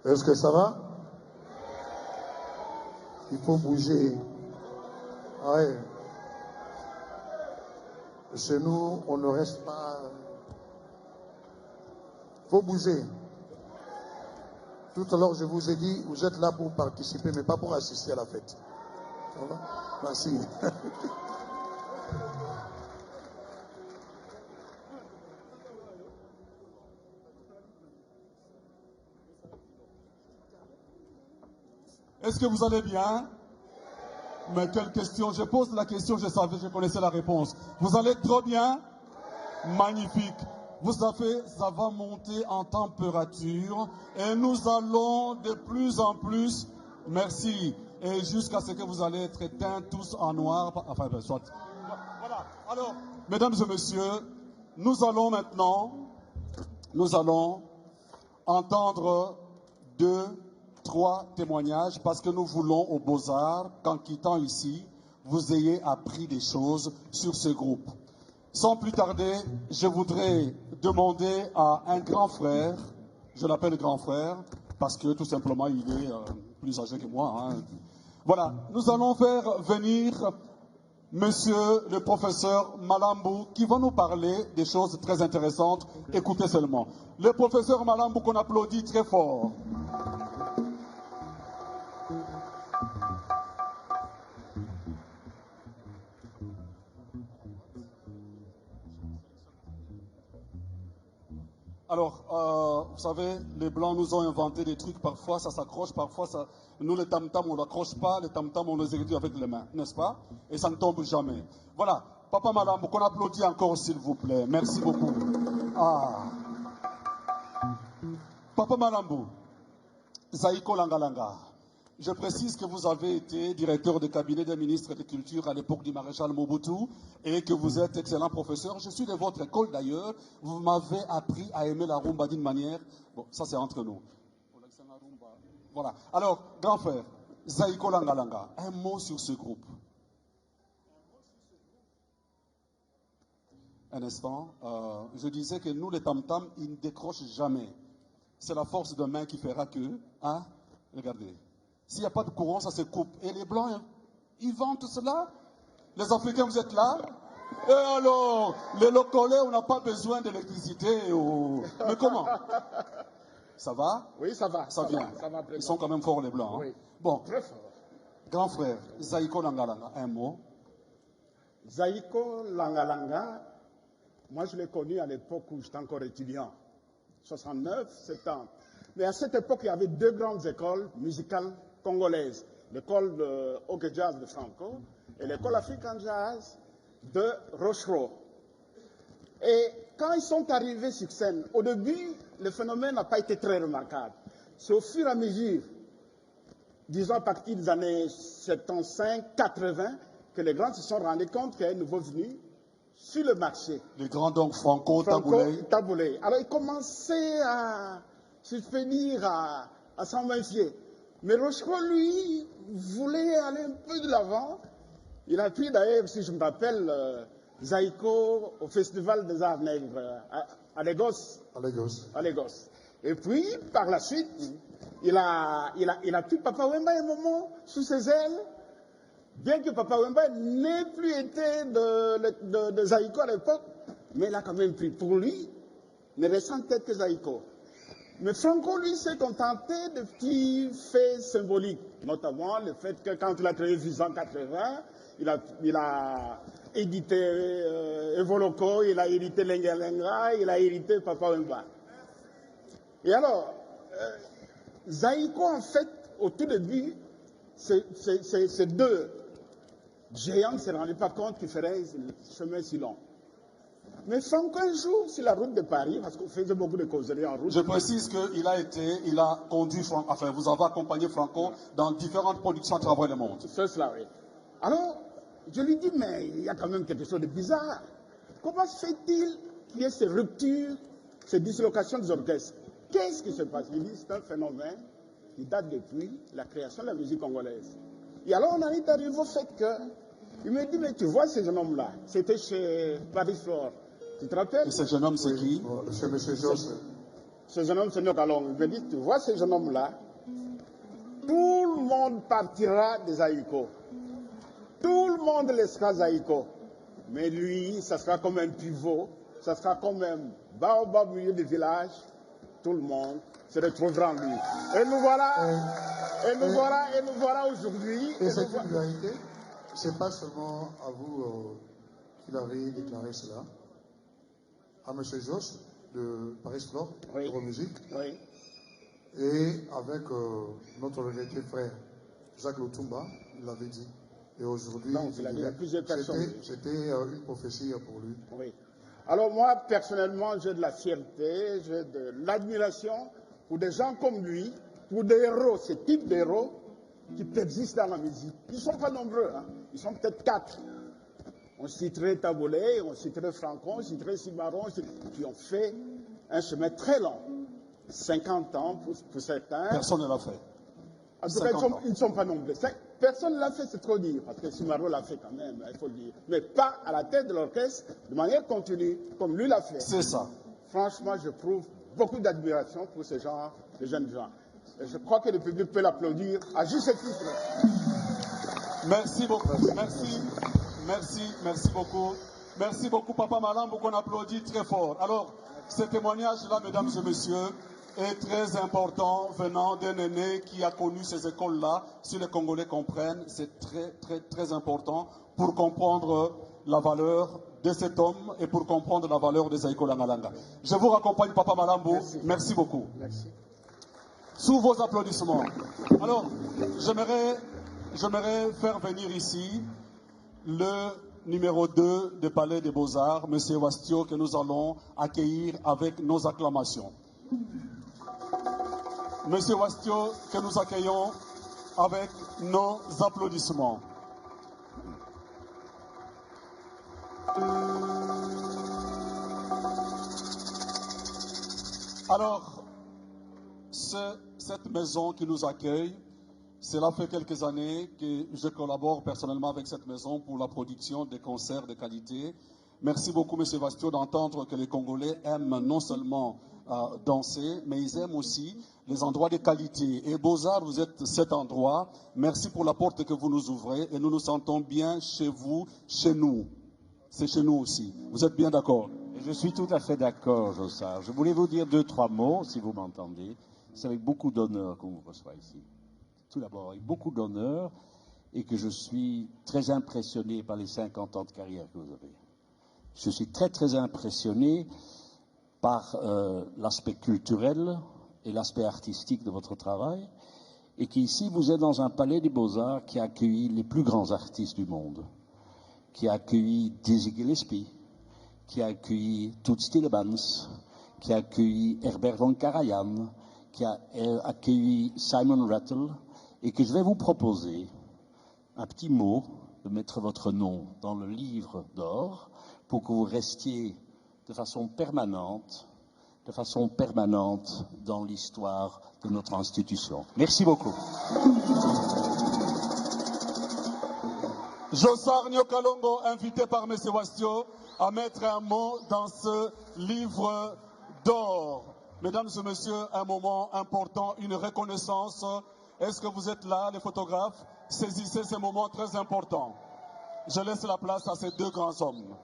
Est-ce que ça va? Il faut bouger. Ouais. Chez nous, on ne reste pas... Il faut bouger. Tout à l'heure, je vous ai dit, vous êtes là pour participer, mais pas pour assister à la fête. Ça va? Merci. Est-ce que vous allez bien? Mais quelle question? Je pose la question, je savais, je connaissais la réponse. Vous allez trop bien? Magnifique. Vous savez, ça va monter en température et nous allons de plus en plus, merci, et jusqu'à ce que vous allez être éteints tous en noir, enfin, soit. Voilà. Alors, mesdames et messieurs, nous allons maintenant, entendre 2-3 témoignages parce que nous voulons aux Beaux-Arts qu'en quittant ici, vous ayez appris des choses sur ce groupe. Sans plus tarder, je voudrais demander à un grand frère, je l'appelle grand frère parce que tout simplement il est plus âgé que moi. Hein. Voilà, nous allons faire venir monsieur le professeur Malambou qui va nous parler des choses très intéressantes. Écoutez seulement. Le professeur Malambou qu'on applaudit très fort. Alors, vous savez, les Blancs nous ont inventé des trucs, parfois ça s'accroche, parfois ça... Nous, les tam-tams, on n'accroche pas, les tam-tams, on les exécute avec les mains, n'est-ce pas? Et ça ne tombe jamais. Voilà, Papa Malambou, qu'on applaudit encore, s'il vous plaît. Merci beaucoup. Ah. Papa Malambou, Zaïko Langalanga. Je précise que vous avez été directeur de cabinet des ministres de la Culture à l'époque du maréchal Mobutu et que vous êtes excellent professeur. Je suis de votre école d'ailleurs. Vous m'avez appris à aimer la rumba d'une manière... Bon, ça c'est entre nous. Voilà. Alors, grand frère, Zaïko Langalanga, un mot sur ce groupe. Un instant. Je disais que nous, les tam-tams, ils ne décrochent jamais. C'est la force de main qui fera que... Hein? Regardez. S'il n'y a pas de courant, ça se coupe. Et les Blancs, ils vantent cela. Les Africains, vous êtes là. Et alors, les locaux, on n'a pas besoin d'électricité. Ou... Mais comment? Ça va? Oui, ça va. Ça vient. Ça va Ils sont quand même forts, les Blancs. Hein? Oui. Bon. Très fort. Grand frère, Zaïko Langalanga, un mot. Zaïko Langalanga, moi je l'ai connu à l'époque où j'étais encore étudiant. 69, 70. Mais à cette époque, il y avait deux grandes écoles musicales congolaises. L'école de Hockey Jazz de Franco et l'école African Jazz de Rochereau. Et quand ils sont arrivés sur scène, au début, le phénomène n'a pas été très remarquable. C'est au fur et à mesure, disons à partir des années 75, 80, que les grands se sont rendus compte qu'il y a un nouveau venu sur le marché. Les grands donc Franco Taboulé. Alors ils commençaient à se finir à s'en méfier. Mais Rochereau, lui, voulait aller un peu de l'avant. Il a pris d'ailleurs, si je me rappelle, Zaïko au Festival des Arts Nègres à Lagos. À Lagos. Et puis, par la suite, il a pris Papa Wemba un moment sous ses ailes. Bien que Papa Wemba n'ait plus été de Zaïko à l'époque, mais il a quand même pris pour lui, ne restant tête que Zaïko. Mais Franco, lui, s'est contenté de petits faits symboliques, notamment le fait que quand il a créé Vision 80, il a édité Evoloko, il a édité Lenga, il a édité Papa Wemba. Et alors, Zaïko, en fait, au tout début, ces deux géants ne se rendaient pas compte qu'ils feraient un chemin si long. Mais Franco, un jour, sur la route de Paris, parce qu'on faisait beaucoup de causeries en route. Je précise qu'il a conduit Franco, enfin, vous avez accompagné Franco dans différentes productions à travers le monde. C'est cela, oui. Alors, je lui dis, mais il y a quand même quelque chose de bizarre. Comment se fait-il qu'il y ait ces ruptures, ces dislocations des orchestres? Qu'est-ce qui se passe? Il dit, c'est un phénomène qui date depuis la création de la musique congolaise. Et alors, on en est arrivé au fait que, il me dit, mais tu vois ce jeune homme-là, c'était chez Paris Flore. Tu te rappelles? Et ce jeune homme, c'est qui? C'est M. Josse. ce jeune homme, c'est Nokalong. Il me dit, tu vois ce jeune homme-là, tout le monde partira des Aïko. Tout le monde laissera Zaïko. Mais lui, ça sera comme un pivot, ça sera comme un baobab au milieu du village. Tout le monde se retrouvera en lui. Et nous voilà aujourd'hui. Et c'est une vérité. C'est pas seulement à vous qu'il avait déclaré cela. À M. Joss de Paris Sport, oui. de Musique. Oui. Et avec notre regretté frère Jacques Lotumba, il l'avait dit. Et aujourd'hui, c'était une prophétie pour lui. Oui. Alors moi, personnellement, j'ai de la fierté, j'ai de l'admiration pour des gens comme lui, pour des héros, ce type d'héros qui persistent dans la musique. Ils ne sont pas nombreux, hein. Ils sont peut-être 4. On citerait Tabolé, on citerait Franco, on citerait Cimarron, qui ont fait un chemin très long. 50 ans pour certains. Personne ne l'a fait. En tout cas, ils ne sont pas nombreux. Personne ne l'a fait, c'est trop dire, parce que Cimarron l'a fait quand même, il faut le dire. Mais pas à la tête de l'orchestre, de manière continue, comme lui l'a fait. C'est ça. Franchement, je prouve beaucoup d'admiration pour ce genre de jeunes gens. Et je crois que le public peut l'applaudir à juste titre. Merci beaucoup. Merci beaucoup. Merci beaucoup, Papa Malambo, qu'on applaudit très fort. Alors, ce témoignage-là, mesdames et messieurs, est très important venant d'un aîné qui a connu ces écoles-là. Si les Congolais comprennent, c'est très important pour comprendre la valeur de cet homme et pour comprendre la valeur des Aïko Langalanga. Je vous raccompagne, Papa Malambo. Merci beaucoup. Merci. Sous vos applaudissements. Alors, j'aimerais faire venir ici le numéro 2 du Palais des Beaux-Arts, M. Wastio, que nous allons accueillir avec nos acclamations. Monsieur Wastio, que nous accueillons avec nos applaudissements. Alors, cette maison qui nous accueille, cela fait quelques années que je collabore personnellement avec cette maison pour la production des concerts de qualité. Merci beaucoup, M. Wastio, d'entendre que les Congolais aiment non seulement danser, mais ils aiment aussi les endroits de qualité. Et Beaux-Arts, vous êtes cet endroit. Merci pour la porte que vous nous ouvrez et nous nous sentons bien chez vous, chez nous. C'est chez nous aussi. Vous êtes bien d'accord? Je suis tout à fait d'accord, Jossard. Je voulais vous dire 2-3 mots, si vous m'entendez. C'est avec beaucoup d'honneur qu'on vous reçoit ici. Tout d'abord, avec beaucoup d'honneur et que je suis très impressionné par les 50 ans de carrière que vous avez. Je suis très impressionné par l'aspect culturel et l'aspect artistique de votre travail, et qu'ici vous êtes dans un palais des Beaux-Arts qui a accueilli les plus grands artistes du monde, qui a accueilli Dizzy Gillespie, qui a accueilli Toots Tillemans, qui a accueilli Herbert von Karajan, qui a accueilli Simon Rattle, et que je vais vous proposer un petit mot, de mettre votre nom dans le livre d'or, pour que vous restiez de façon permanente dans l'histoire de notre institution. Merci beaucoup. Jossard Nyokalongo, invité par M. Wastio, à mettre un mot dans ce livre d'or. Mesdames et messieurs, un moment important, une reconnaissance. Est-ce que vous êtes là, les photographes? Saisissez ce moment très important. Je laisse la place à ces deux grands hommes.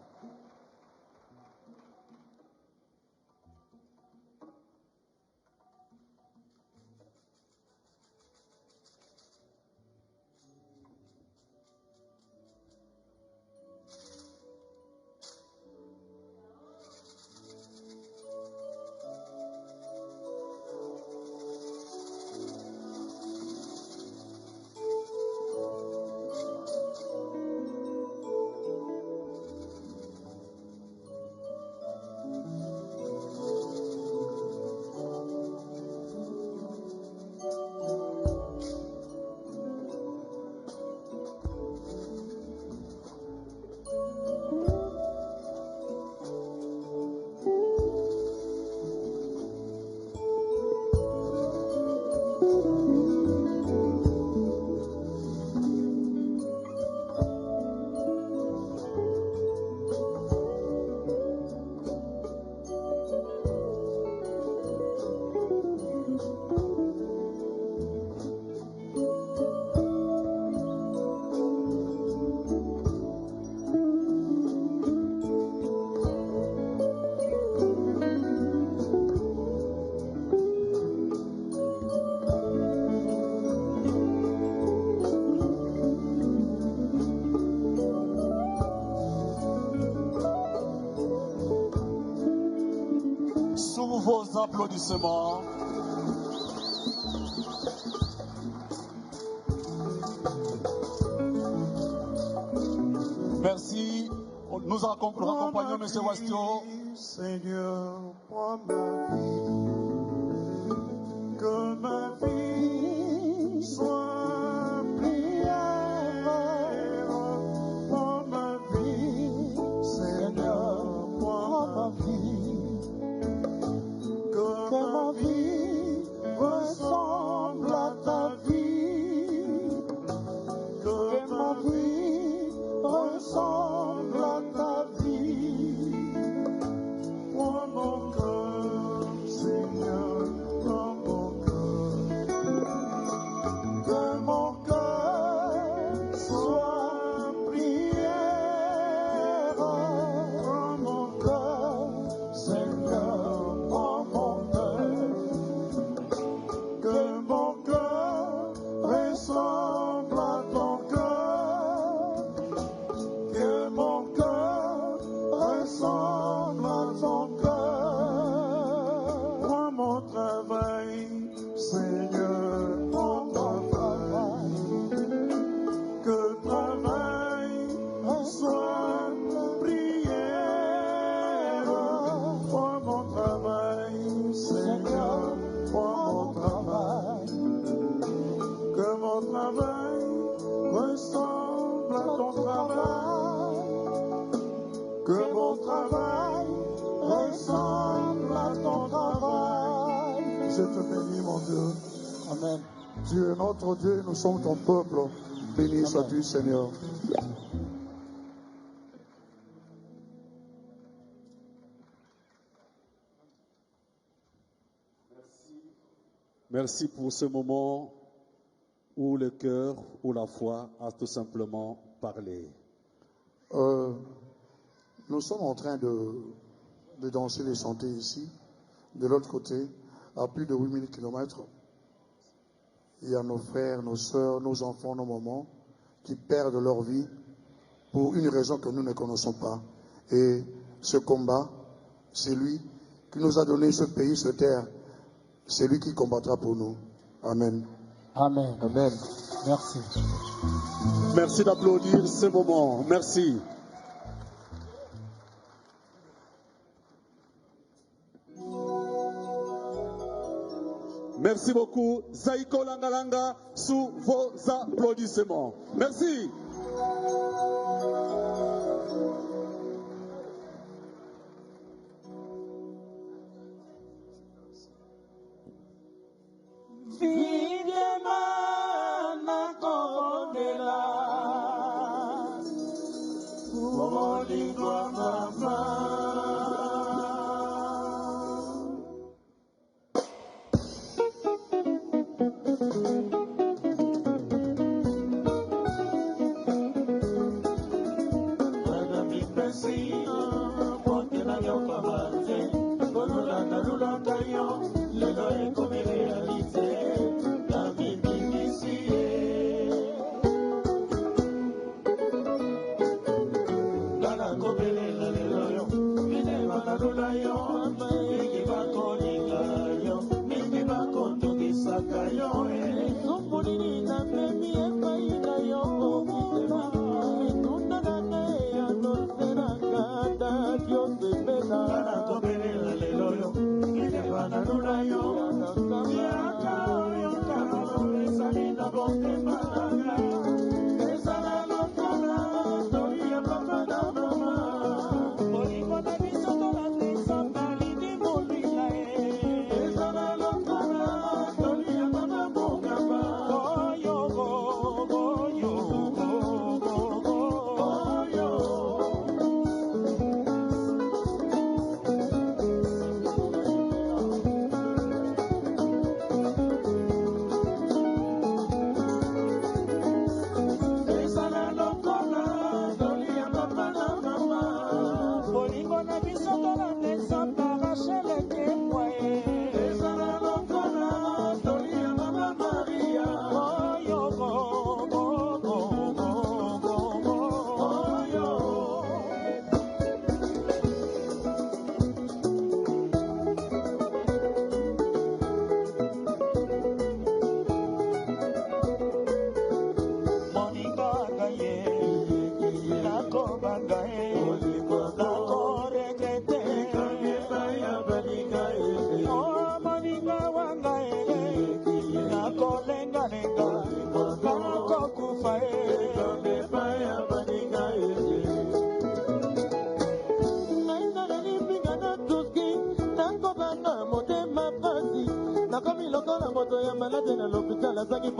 applaudissements. Merci. Nous accompagnons M. Wastio. Seigneur, prends ma vie, que ma vie soit prière. Prends ma vie, Seigneur, prends ma vie, que ma vie ressemble à ta vie, que ma vie ressemble à ta vie. Prends mon cœur, Seigneur, prends mon cœur, que mon cœur soit prière. Prends mon cœur, Seigneur, prends mon cœur, que mon cœur ressemble à ton cœur, que mon cœur ressemble à ton cœur. Prends mon travail, Seigneur, prends mon travail, que travail soit prière. Prends mon travail, Seigneur, prends mon travail, que mon travail ressemble à ton travail, que mon travail ressemble à ton travail. Je te bénis, mon Dieu. Amen. Dieu est notre Dieu, nous sommes ton peuple. Béni sois-tu, Seigneur. Merci pour ce moment où le cœur, où la foi a tout simplement parlé. Nous sommes en train de danser et chanter ici. De l'autre côté, à plus de 8000 km, il y a nos frères, nos sœurs, nos enfants, nos mamans qui perdent leur vie pour une raison que nous ne connaissons pas. Et ce combat, c'est lui qui nous a donné ce pays, cette terre. C'est lui qui combattra pour nous. Amen. Amen. Amen. Merci. Merci d'applaudir ce moment. Merci. Merci beaucoup. Zaiko Langalanga, sous vos applaudissements. Merci.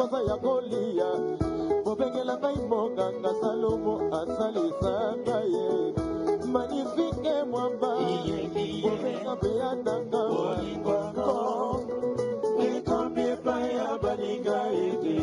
posa ya kolia bobengela ngai monganga Salomo asalisa ngai magnifique mwamba bobenga beatanga bolingongo ekombi epai ya baninga ete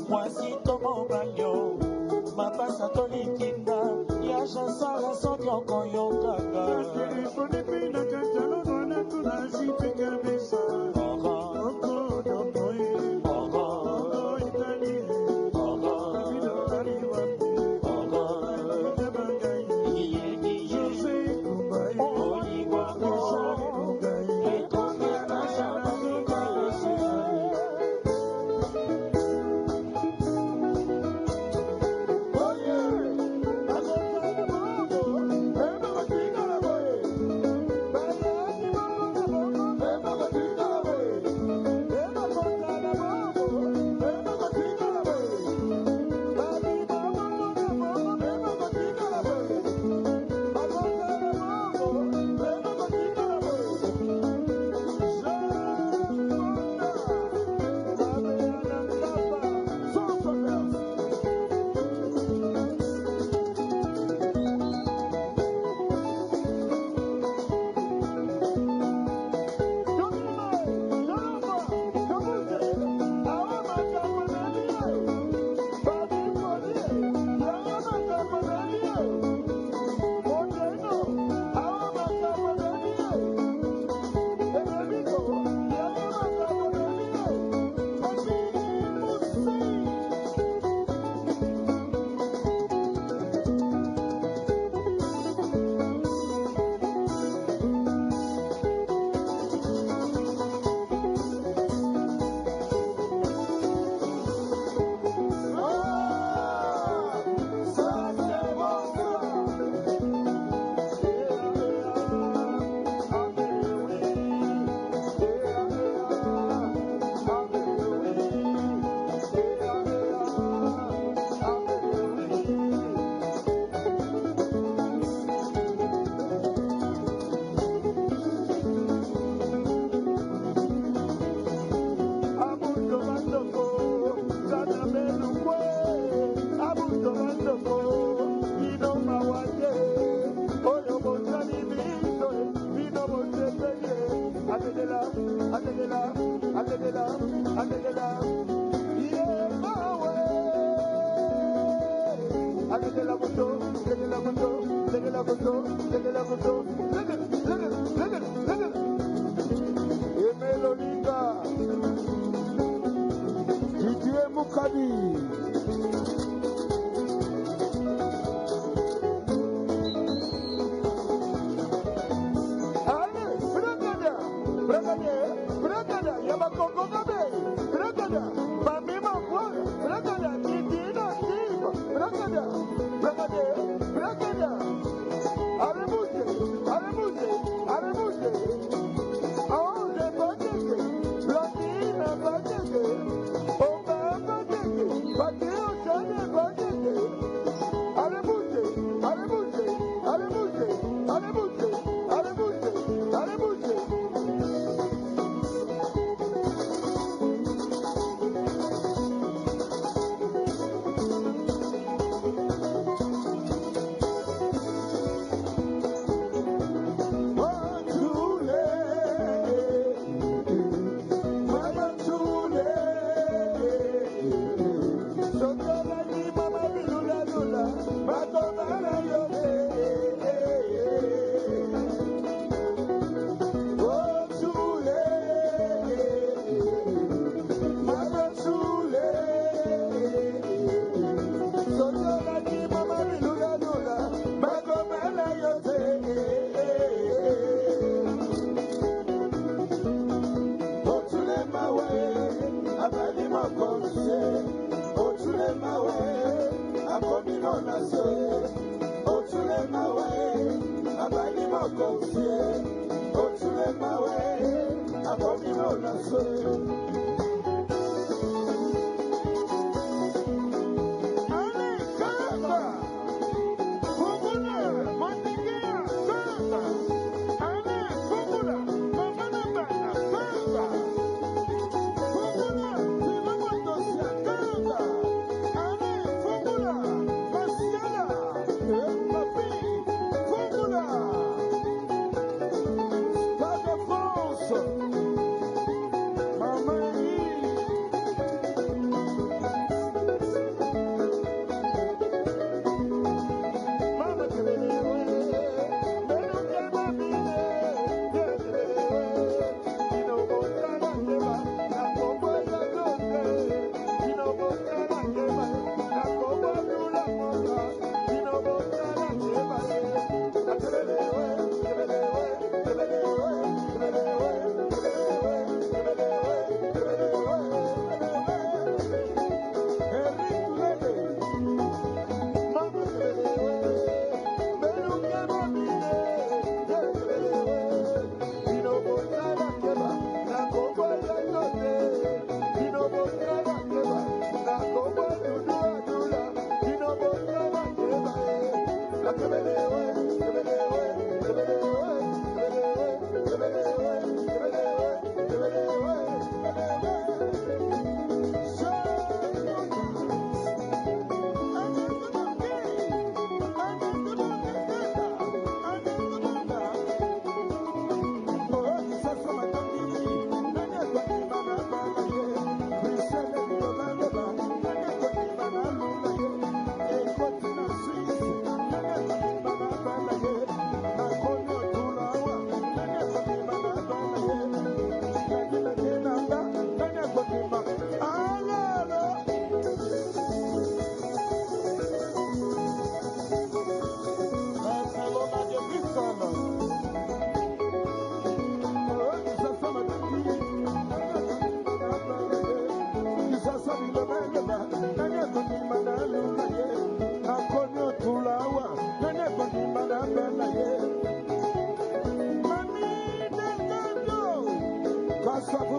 Mwasi tomo banyo mapasa tolikinda ya jasala sokyo koyokanga Ponepina kachalo dona tunashi kabisa. Oko dokoe. Oko itali. Davido aliwapi. Jabangai. Jose Kumbai. Ishari Kumbai. Ashara Kumbai.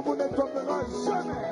Vous ne tomberez jamais.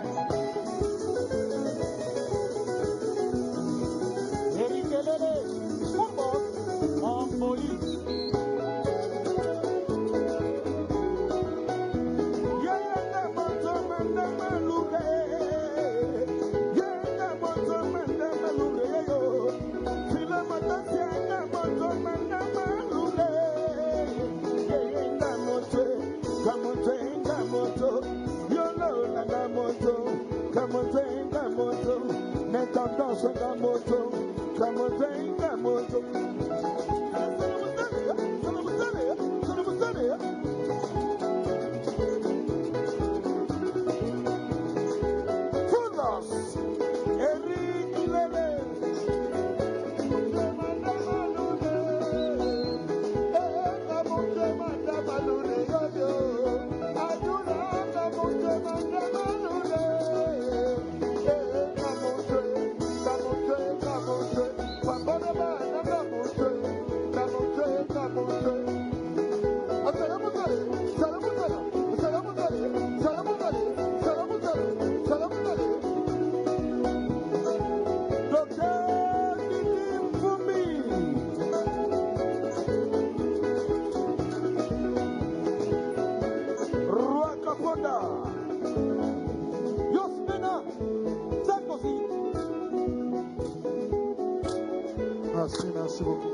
Merci beaucoup.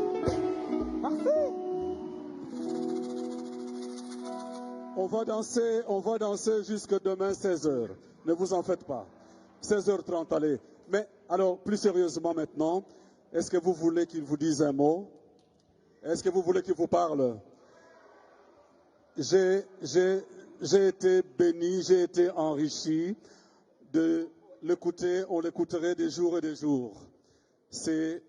Merci. On va danser jusque demain 16h. Ne vous en faites pas. 16h30, allez. Mais alors, plus sérieusement maintenant, est-ce que vous voulez qu'il vous dise un mot? Est-ce que vous voulez qu'il vous parle? J'ai été béni, j'ai été enrichi de l'écouter. On l'écouterait des jours et des jours. C'est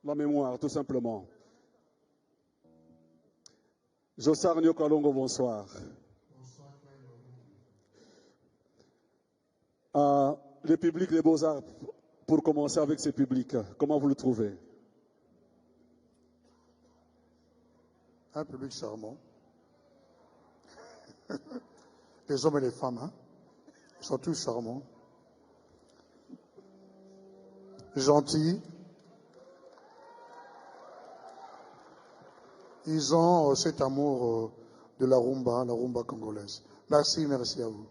la mémoire, tout simplement. Jossar Nyokalongo, bonsoir. Le public des Beaux-Arts pour commencer avec ce public. Comment vous le trouvez? Un public charmant. Les hommes et les femmes, hein? Ils sont tous charmants. Gentils. Ils ont cet amour de la rumba congolaise. Merci, merci à vous.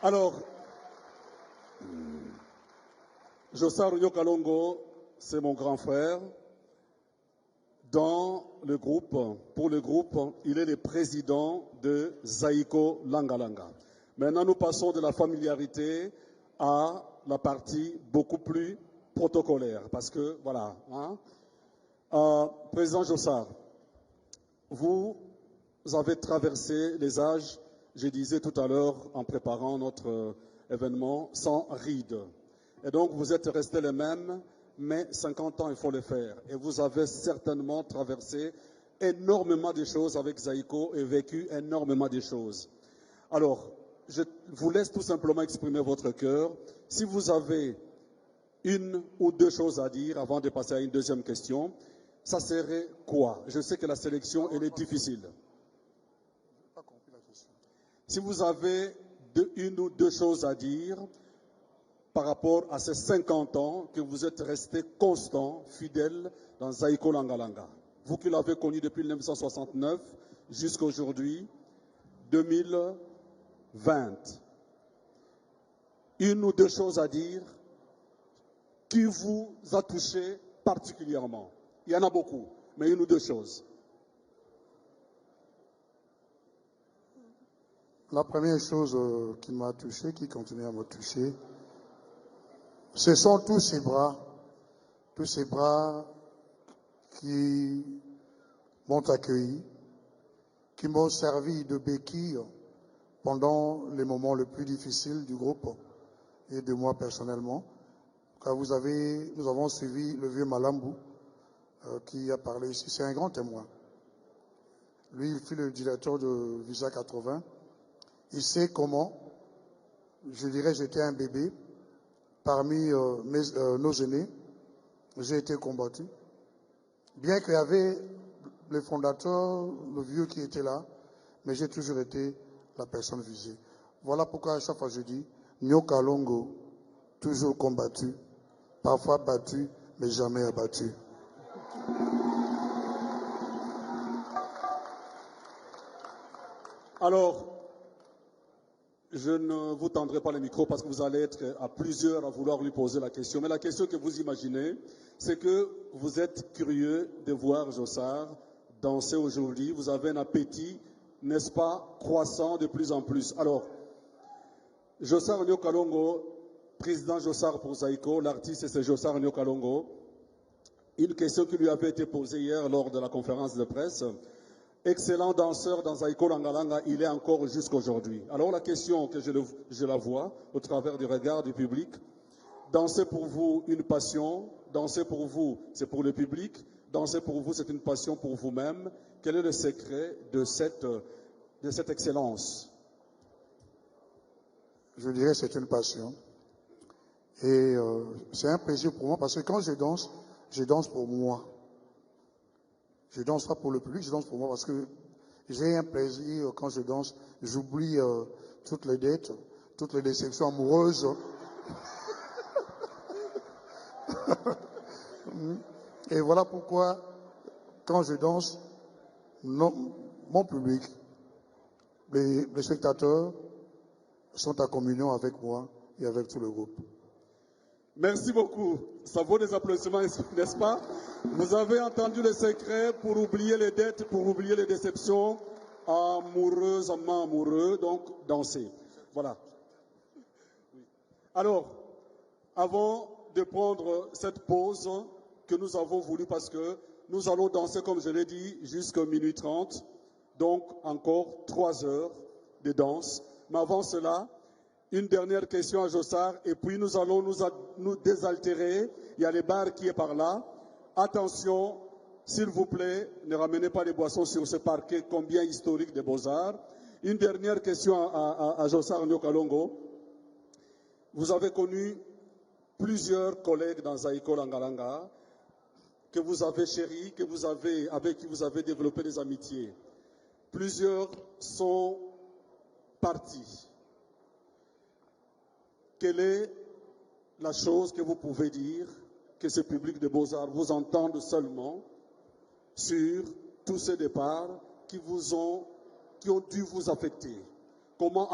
Alors, Jossar Nyokalongo, c'est mon grand frère. Dans le groupe, pour le groupe, il est le président de Zaiko Langalanga. Maintenant, nous passons de la familiarité à la partie beaucoup plus protocolaire. Parce que, voilà. Hein, Président Jossar, vous avez traversé les âges, je disais tout à l'heure en préparant notre événement, sans rides. Et donc, vous êtes restés les mêmes, mais 50 ans, il faut le faire. Et vous avez certainement traversé énormément de choses avec Zaiko et vécu énormément de choses. Alors, je vous laisse tout simplement exprimer votre cœur. Si vous avez une ou deux choses à dire avant de passer à une deuxième question, ça serait quoi? Je sais que la sélection, elle est difficile. Si vous avez une ou deux choses à dire par rapport à ces 50 ans que vous êtes resté constant, fidèle dans Zaiko Langalanga, vous qui l'avez connu depuis 1969 jusqu'à aujourd'hui, 2020, une ou deux choses à dire qui vous a touché particulièrement. Il y en a beaucoup, mais une ou deux choses. La première chose qui m'a touché, qui continue à me toucher, ce sont tous ces bras qui m'ont accueilli, qui m'ont servi de béquille pendant les moments les plus difficiles du groupe et de moi personnellement. Car nous avons suivi le vieux Malambou qui a parlé ici. C'est un grand témoin. Lui, il fut le directeur de Visa 80. Il sait comment, je dirais, j'étais un bébé. Parmi nos aînés, j'ai été combattu. Bien qu'il y avait le fondateur, le vieux qui était là, mais j'ai toujours été la personne visée. Voilà pourquoi à chaque fois je dis, Nyokalongo, toujours combattu, parfois battu, mais jamais abattu. Alors, je ne vous tendrai pas le micro parce que vous allez être à plusieurs à vouloir lui poser la question. Mais la question que vous imaginez, c'est que vous êtes curieux de voir Jossar danser aujourd'hui. Vous avez un appétit, n'est-ce pas, croissant de plus en plus. Alors, Jossar Nyokalongo, président Jossar pour Zaiko, l'artiste c'est Jossar Nyokalongo. Une question qui lui avait été posée hier lors de la conférence de presse. Excellent danseur dans Zaiko Langalanga, il est encore jusqu'aujourd'hui. Alors la question que je la vois au travers du regard du public, danser pour vous une passion, danser pour vous c'est pour le public, danser pour vous c'est une passion pour vous-même. Quel est le secret de cette excellence? Je dirais que c'est une passion. Et c'est un plaisir pour moi parce que quand je danse pour moi. Je danse pas pour le public, je danse pour moi parce que j'ai un plaisir quand je danse. J'oublie toutes les dettes, toutes les déceptions amoureuses. Et voilà pourquoi, quand je danse, mon public, les spectateurs sont en communion avec moi et avec tout le groupe. Merci beaucoup. Ça vaut des applaudissements, n'est-ce pas? Vous avez entendu le secret pour oublier les dettes, pour oublier les déceptions, amoureusement amoureux, donc danser. Voilà. Alors, avant de prendre cette pause que nous avons voulu, parce que nous allons danser, comme je l'ai dit, jusqu'à minuit 30, donc encore 3 heures de danse. Mais avant cela, une dernière question à Jossar, et puis nous allons nous désaltérer. Il y a les bars qui est par là. Attention, s'il vous plaît, ne ramenez pas les boissons sur ce parquet combien historique des Beaux-Arts. Une dernière question à Jossar Nyokalongo. Vous avez connu plusieurs collègues dans Zaïko Langalanga que vous avez chéris, avec qui vous avez développé des amitiés. Plusieurs sont partis. Quelle est la chose que vous pouvez dire que ce public de Beaux-Arts vous entende seulement sur tous ces départs qui ont dû vous affecter? Comment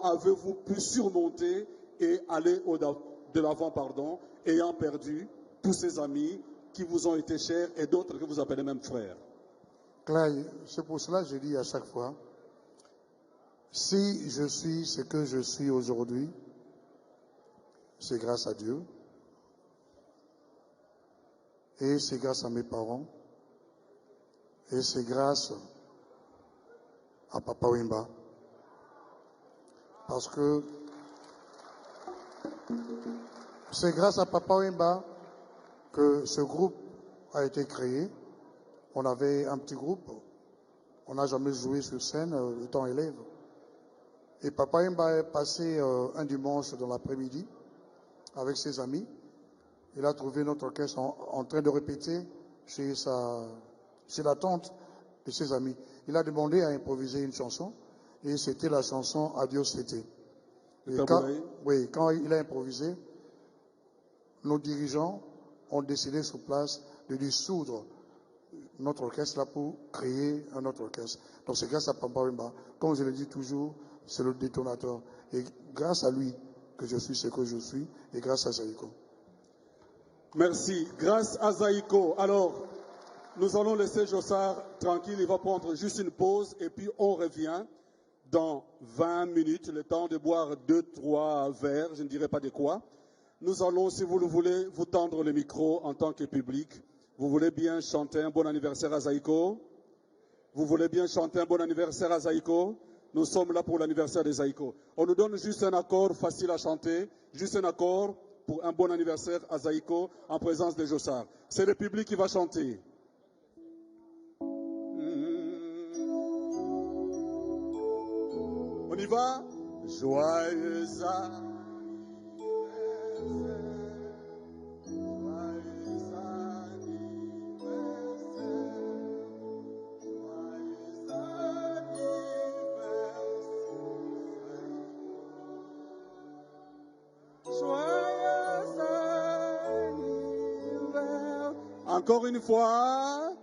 avez-vous pu surmonter et aller de l'avant, ayant perdu tous ces amis qui vous ont été chers et d'autres que vous appelez même frères? Clay, c'est pour cela que je dis à chaque fois, si je suis ce que je suis aujourd'hui, c'est grâce à Dieu et c'est grâce à mes parents et c'est grâce à Papa Wemba. Parce que c'est grâce à Papa Wemba que ce groupe a été créé. On avait un petit groupe, on n'a jamais joué sur scène étant élève. Et Papa Wemba est passé un dimanche dans l'après-midi avec ses amis. Il a trouvé notre orchestre en train de répéter chez la tante de ses amis. Il a demandé à improviser une chanson et c'était la chanson Adios Tété. Quand il a improvisé, nos dirigeants ont décidé sur place de dissoudre notre orchestre là pour créer un autre orchestre. Donc c'est grâce à Papa Wemba. Comme je le dis toujours, c'est le détonateur. Et grâce à lui que je suis ce que je suis et grâce à Zaïko. Merci. Grâce à Zaïko. Alors, nous allons laisser Jossard tranquille. Il va prendre juste une pause et puis on revient dans 20 minutes, le temps de boire 2-3 verres, je ne dirai pas de quoi. Nous allons, si vous le voulez, vous tendre le micro en tant que public. Vous voulez bien chanter un bon anniversaire à Zaïko? Vous voulez bien chanter un bon anniversaire à Zaïko? Nous sommes là pour l'anniversaire de Zaïko. On nous donne juste un accord facile à chanter, juste un accord pour un bon anniversaire à Zaïko en présence de Jossard. C'est le public qui va chanter. On y va? Joyeux anniversaire. Encore une fois,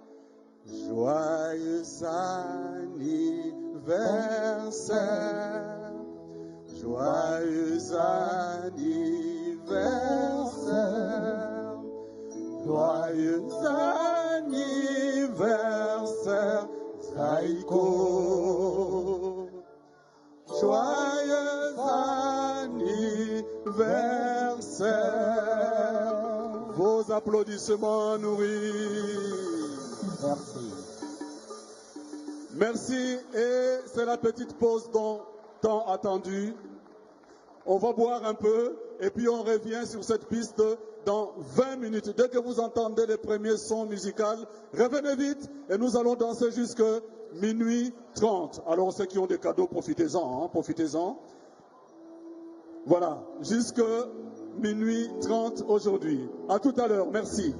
joyeux anniversaire, joyeux anniversaire, joyeux anniversaire, Zaïko, joyeux anniversaire. Vos applaudissements nourris. Merci. Merci et c'est la petite pause tant attendue. On va boire un peu et puis on revient sur cette piste dans 20 minutes. Dès que vous entendez les premiers sons musicaux, revenez vite et nous allons danser jusqu'à minuit 30. Alors ceux qui ont des cadeaux, profitez-en, profitez-en. Voilà, jusqu'à minuit 30 aujourd'hui. À tout à l'heure, merci.